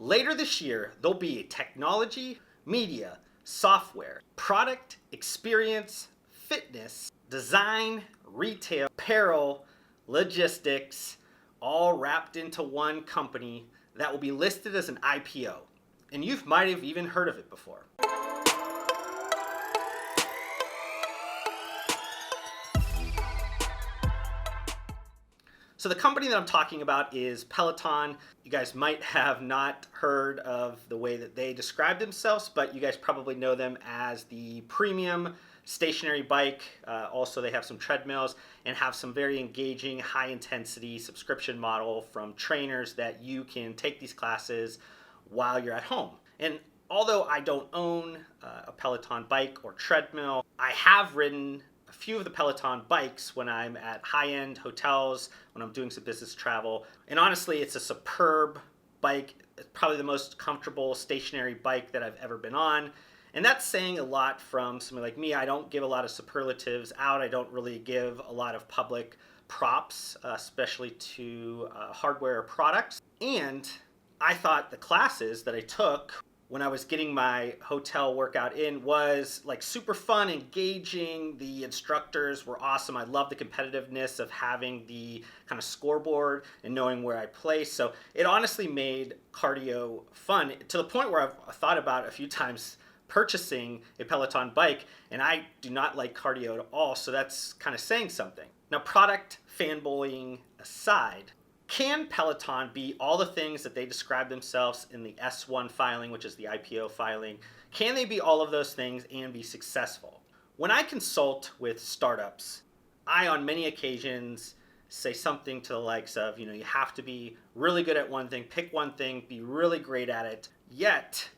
Later this year, there'll be technology, media, software, product, experience, fitness, design, retail, apparel, logistics, all wrapped into one company that will be listed as an IPO. And you might have even heard of it before. So the company that I'm talking about is Peloton. You guys might have not heard of the way that they describe themselves, but you guys probably know them as the premium stationary bike. Also, they have some treadmills and have some very engaging, high-intensity subscription model from trainers that you can take these classes while you're at home. And although I don't own a Peloton bike or treadmill, I have ridden a few of the Peloton bikes when I'm at high-end hotels, when I'm doing some business travel. And honestly, it's a superb bike. It's probably the most comfortable stationary bike that I've ever been on. And that's saying a lot from somebody like me. I don't give a lot of superlatives out. I don't really give a lot of public props, especially to hardware products. And I thought the classes that I took when I was getting my hotel workout in was like super fun, engaging. The instructors were awesome. I love the competitiveness of having the kind of scoreboard and knowing where I placed. So it honestly made cardio fun to the point where I've thought about a few times purchasing a Peloton bike, and I do not like cardio at all. So that's kind of saying something. Now, product fanboying aside, can Peloton be all the things that they describe themselves in the S1 filing, which is the IPO filing? Can they be all of those things and be successful? When I consult with startups, I on many occasions say something to the likes of, you have to be really good at one thing, pick one thing, be really great at it. Yet,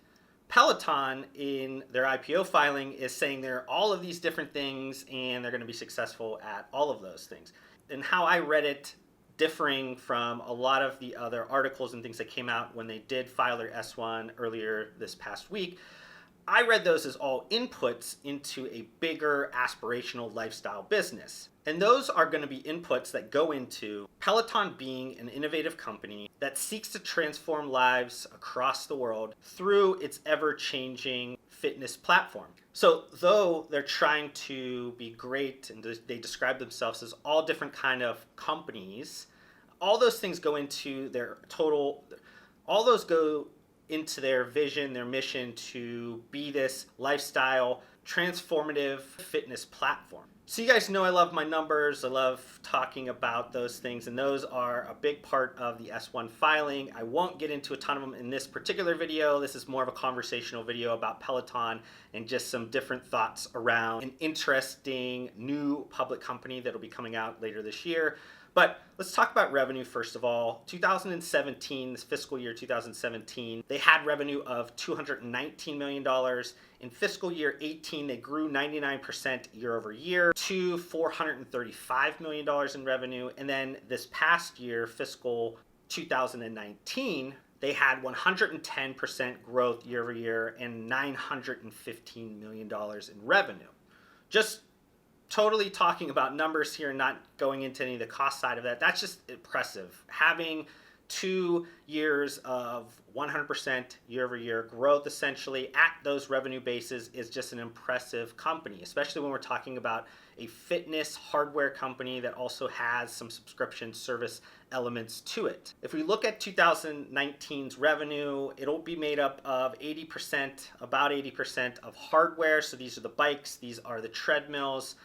Peloton in their IPO filing is saying they're all of these different things and they're going to be successful at all of those things. And how I read it, differing from a lot of the other articles and things that came out when they did file their S1 earlier this past week, I read those as all inputs into a bigger aspirational lifestyle business. And those are going to be inputs that go into Peloton being an innovative company that seeks to transform lives across the world through its ever-changing fitness platform. So though they're trying to be great and they describe themselves as all different kind of companies, all those things go into their all those go into their vision, their mission to be this lifestyle transformative fitness platform. So you guys know I love my numbers. I love talking about those things, and those are a big part of the S1 filing. I won't get into a ton of them in this particular video. This is more of a conversational video about Peloton and just some different thoughts around an interesting new public company that'll be coming out later this year. But let's talk about revenue first of all. 2017, this fiscal year 2017, they had revenue of $219 million. In fiscal year 18, they grew 99% year over year to $435 million in revenue. And then this past year, fiscal 2019, they had 110% growth year over year and $915 million in revenue. Just totally talking about numbers here, not going into any of the cost side of that. That's just impressive. Having 2 years of 100% year over year growth essentially at those revenue bases is just an impressive company, especially when we're talking about a fitness hardware company that also has some subscription service elements to it. If we look at 2019's revenue, it'll be made up of about 80% of hardware. So these are the bikes, these are the treadmills.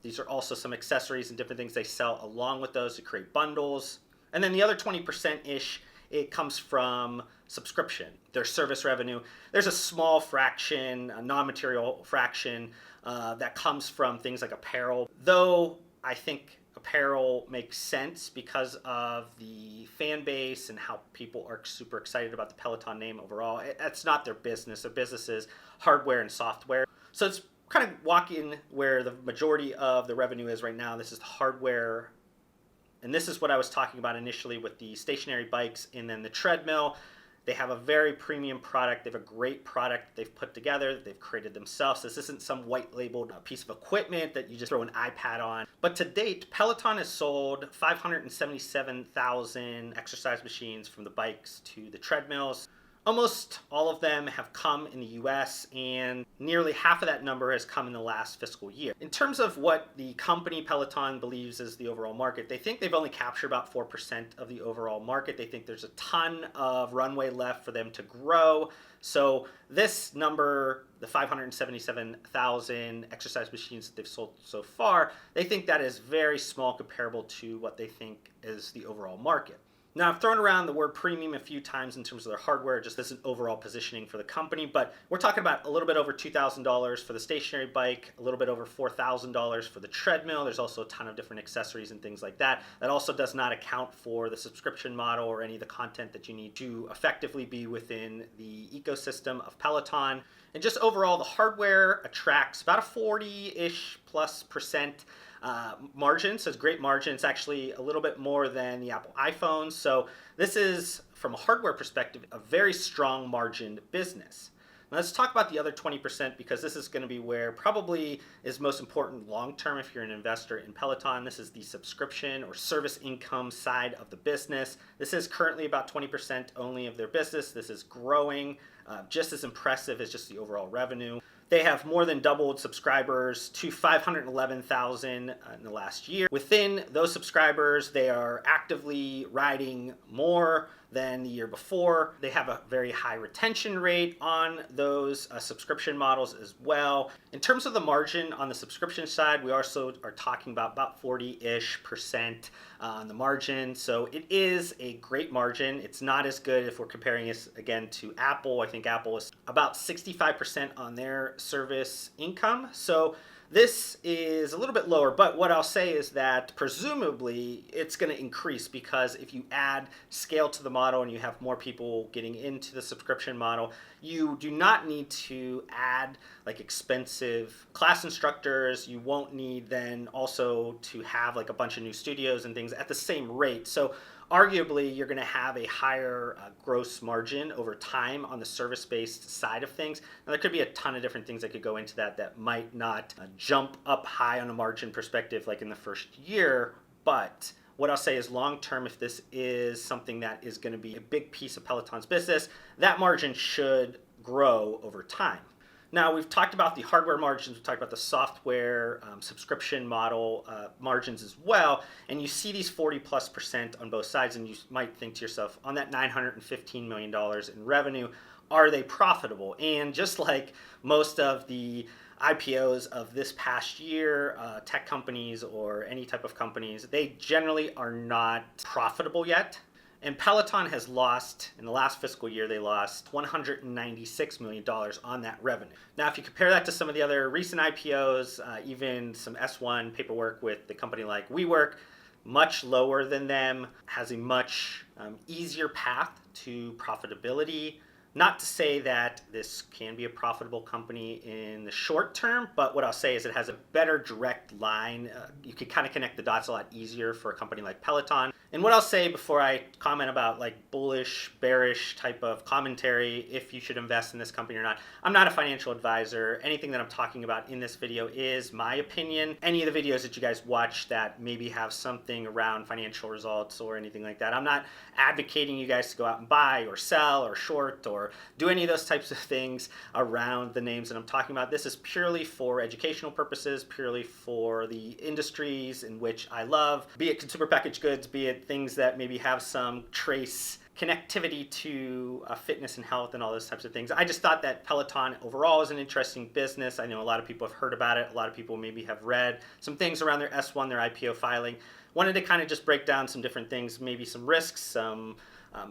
These are also some accessories and different things they sell along with those to create bundles. And then the other 20%-ish, it comes from subscription, their service revenue. There's a small fraction, a non-material fraction that comes from things like apparel. Though I think apparel makes sense because of the fan base and how people are super excited about the Peloton name overall. That's not their business. Their business is hardware and software. So it's kind of walking where the majority of the revenue is right now. This is the hardware, and this is what I was talking about initially with the stationary bikes and then the treadmill. They have a very premium product. They have a great product they've put together, that they've created themselves. This isn't some white labeled piece of equipment that you just throw an iPad on. But to date, Peloton has sold 577,000 exercise machines, from the bikes to the treadmills. Almost all of them have come in the US, and nearly half of that number has come in the last fiscal year. In terms of what the company Peloton believes is the overall market, they think they've only captured about 4% of the overall market. They think there's a ton of runway left for them to grow. So this number, the 577,000 exercise machines that they've sold so far, they think that is very small comparable to what they think is the overall market. Now, I've thrown around the word premium a few times in terms of their hardware, just as an overall positioning for the company, but we're talking about a little bit over $2,000 for the stationary bike, a little bit over $4,000 for the treadmill. There's also a ton of different accessories and things like that. That also does not account for the subscription model or any of the content that you need to effectively be within the ecosystem of Peloton. And just overall, the hardware attracts about a 40-ish plus percent margin, so it's a great margin. It's actually a little bit more than the Apple iPhones. So this is, from a hardware perspective, a very strong margined business. Now let's talk about the other 20%, because this is going to be where probably is most important long term if you're an investor in Peloton. This is the subscription or service income side of the business. This is currently about 20% only of their business. This is growing, just as impressive as just the overall revenue. They have more than doubled subscribers to 511,000 in the last year. Within those subscribers, they are actively riding more than the year before. They have a very high retention rate on those subscription models as well. In terms of the margin on the subscription side, we also are talking about 40-ish% on the margin. So it is a great margin. It's not as good if we're comparing this again to Apple. I think Apple is about 65% on their service income. So this is a little bit lower, but what I'll say is that presumably it's going to increase, because if you add scale to the model and you have more people getting into the subscription model, you do not need to add like expensive class instructors. You won't need then also to have like a bunch of new studios and things at the same rate. So arguably, you're going to have a higher gross margin over time on the service-based side of things. Now, there could be a ton of different things that could go into that might not jump up high on a margin perspective like in the first year. But what I'll say is long-term, if this is something that is going to be a big piece of Peloton's business, that margin should grow over time. Now, we've talked about the hardware margins, we've talked about the software subscription model margins as well, and you see these 40+% on both sides, and you might think to yourself, on that $915 million in revenue, are they profitable? And just like most of the IPOs of this past year, tech companies or any type of companies, they generally are not profitable yet. And Peloton has lost, in the last fiscal year, they lost $196 million on that revenue. Now, if you compare that to some of the other recent IPOs, even some S1 paperwork with the company like WeWork, much lower than them, has a much easier path to profitability. Not to say that this can be a profitable company in the short term, but what I'll say is it has a better direct line. You can kind of connect the dots a lot easier for a company like Peloton. And what I'll say before I comment about like bullish, bearish type of commentary, if you should invest in this company or not, I'm not a financial advisor. Anything that I'm talking about in this video is my opinion. Any of the videos that you guys watch that maybe have something around financial results or anything like that, I'm not advocating you guys to go out and buy or sell or short or do any of those types of things around the names that I'm talking about. This is purely for educational purposes, purely for the industries in which I love, be it consumer packaged goods, be it things that maybe have some trace connectivity to fitness and health and all those types of things. I just thought that Peloton overall is an interesting business. I know a lot of people have heard about it. A lot of people maybe have read some things around their S1, their IPO filing. Wanted to kind of just break down some different things, maybe some risks, some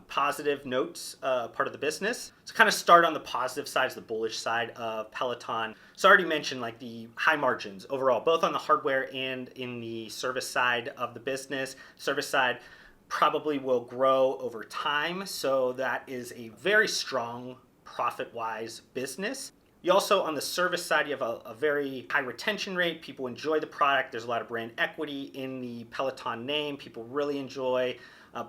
positive notes, part of the business. So kind of start on the positive side, the bullish side of Peloton. So I already mentioned like the high margins overall, both on the hardware and in the service side of the business. Service side probably will grow over time. So that is a very strong profit-wise business. You also, on the service side, you have a very high retention rate. People enjoy the product. There's a lot of brand equity in the Peloton name. People really enjoy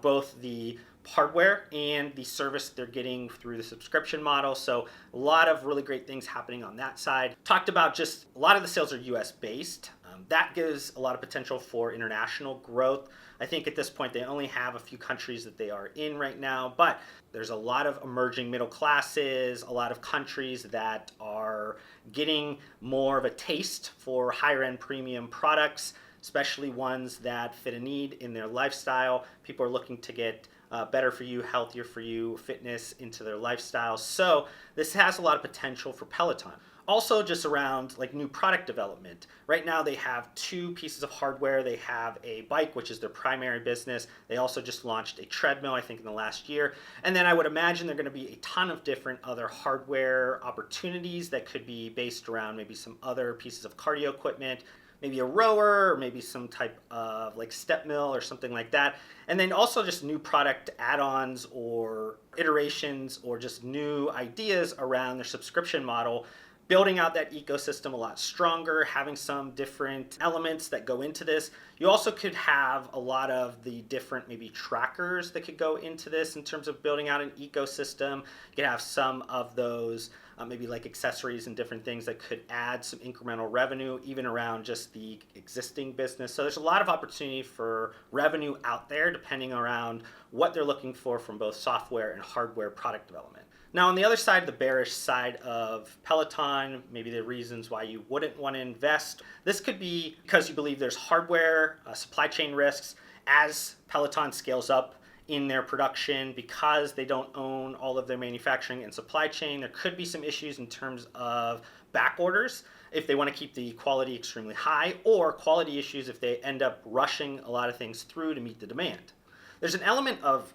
both the hardware and the service they're getting through the subscription model. So a lot of really great things happening on that side. Talked about just a lot of the sales are US based. That gives a lot of potential for international growth. I think at this point they only have a few countries that they are in right now, but there's a lot of emerging middle classes, a lot of countries that are getting more of a taste for higher end premium products, especially ones that fit a need in their lifestyle. People are looking to get better for you, healthier for you, fitness into their lifestyle. So this has a lot of potential for Peloton. Also just around like new product development. Right now they have two pieces of hardware. They have a bike, which is their primary business. They also just launched a treadmill, I think in the last year. And then I would imagine there are gonna be a ton of different other hardware opportunities that could be based around maybe some other pieces of cardio equipment, maybe a rower, or maybe some type of like step mill or something like that. And then also just new product add-ons or iterations or just new ideas around their subscription model, building out that ecosystem a lot stronger, having some different elements that go into this. You also could have a lot of the different maybe trackers that could go into this in terms of building out an ecosystem. You could have some of those maybe like accessories and different things that could add some incremental revenue even around just the existing business. So there's a lot of opportunity for revenue out there depending around what they're looking for from both software and hardware product development. Now on the other side, the bearish side of Peloton, maybe the reasons why you wouldn't want to invest. This could be because you believe there's hardware, supply chain risks as Peloton scales up in their production. Because they don't own all of their manufacturing and supply chain, there could be some issues in terms of back orders if they want to keep the quality extremely high, or quality issues if they end up rushing a lot of things through to meet the demand. There's an element of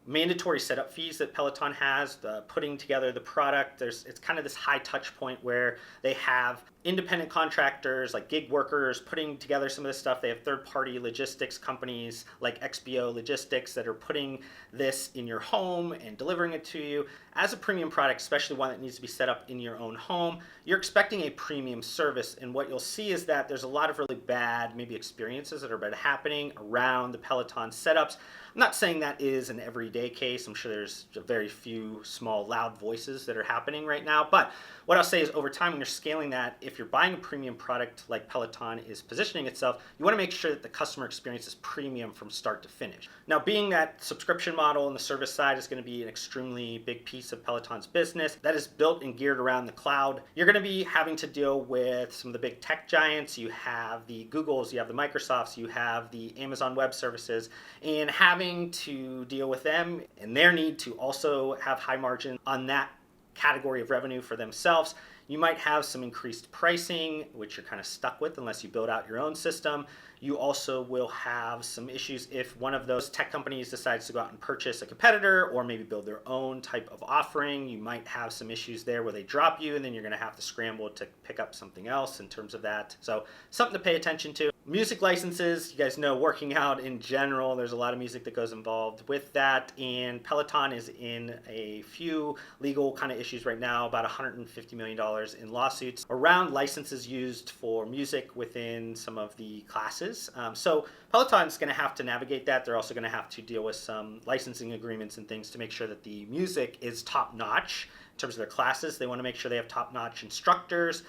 mandatory setup fees that Peloton has, putting together the product. It's kind of this high touch point where they have independent contractors like gig workers putting together some of this stuff. They have third-party logistics companies like XBO Logistics that are putting this in your home and delivering it to you. As a premium product, especially one that needs to be set up in your own home, you're expecting a premium service, and what you'll see is that there's a lot of really bad maybe experiences that are happening around the Peloton setups. I'm not saying that is an everyday case. I'm sure there's very few small loud voices that are happening right now, but what I'll say is over time when you're scaling that, if you're buying a premium product like Peloton is positioning itself, you want to make sure that the customer experience is premium from start to finish. Now, being that subscription model and the service side is going to be an extremely big piece of Peloton's business that is built and geared around the cloud, you're going to be having to deal with some of the big tech giants. You have the Googles, you have the Microsofts, you have the Amazon Web Services, and having to deal with them and their need to also have high margin on that category of revenue for themselves. You might have some increased pricing, which you're kind of stuck with unless you build out your own system. You also will have some issues if one of those tech companies decides to go out and purchase a competitor or maybe build their own type of offering. You might have some issues there where they drop you and then you're going to have to scramble to pick up something else in terms of that. So something to pay attention to. Music licenses, you guys know working out in general, there's a lot of music that goes involved with that, and Peloton is in a few legal kind of issues right now, about $150 million in lawsuits around licenses used for music within some of the classes. So Peloton's going to have to navigate that. They're also going to have to deal with some licensing agreements and things to make sure that the music is top-notch in terms of their classes. They want to make sure they have top-notch instructors.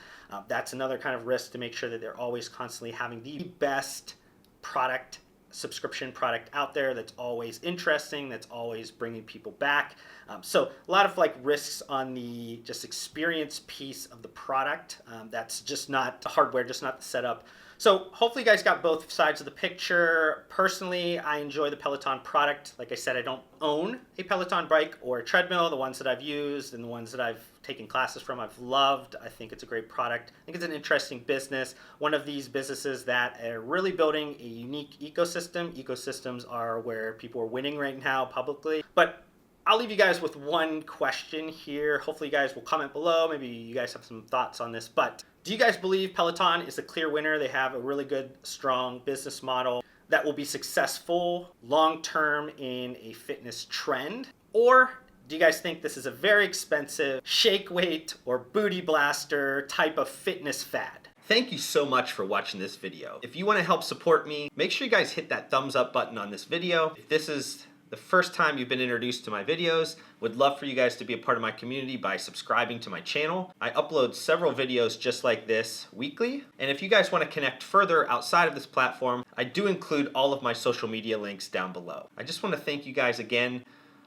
That's another kind of risk, to make sure that they're always constantly having the best product, subscription product out there that's always interesting, that's always bringing people back. So a lot of like risks on the just experience piece of the product. That's just not the hardware, just not the setup. So hopefully you guys got both sides of the picture. Personally, I enjoy the Peloton product. Like I said, I don't own a Peloton bike or a treadmill. The ones that I've used and the ones that I've taken classes from, I've loved. I think it's a great product. I think it's an interesting business. One of these businesses that are really building a unique ecosystem. Ecosystems are where people are winning right now publicly. But I'll leave you guys with one question here. Hopefully you guys will comment below. Maybe you guys have some thoughts on this. But do you guys believe Peloton is a clear winner? They have a really good, strong business model that will be successful long-term in a fitness trend? Or do you guys think this is a very expensive shake weight or booty blaster type of fitness fad? Thank you so much for watching this video. If you want to help support me, make sure you guys hit that thumbs up button on this video. If this is the first time you've been introduced to my videos. Would love for you guys to be a part of my community by subscribing to my channel. I upload several videos just like this weekly. And if you guys want to connect further outside of this platform, I do include all of my social media links down below. I just want to thank you guys again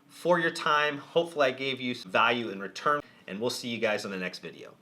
for your time. Hopefully I gave you some value in return, and we'll see you guys on the next video.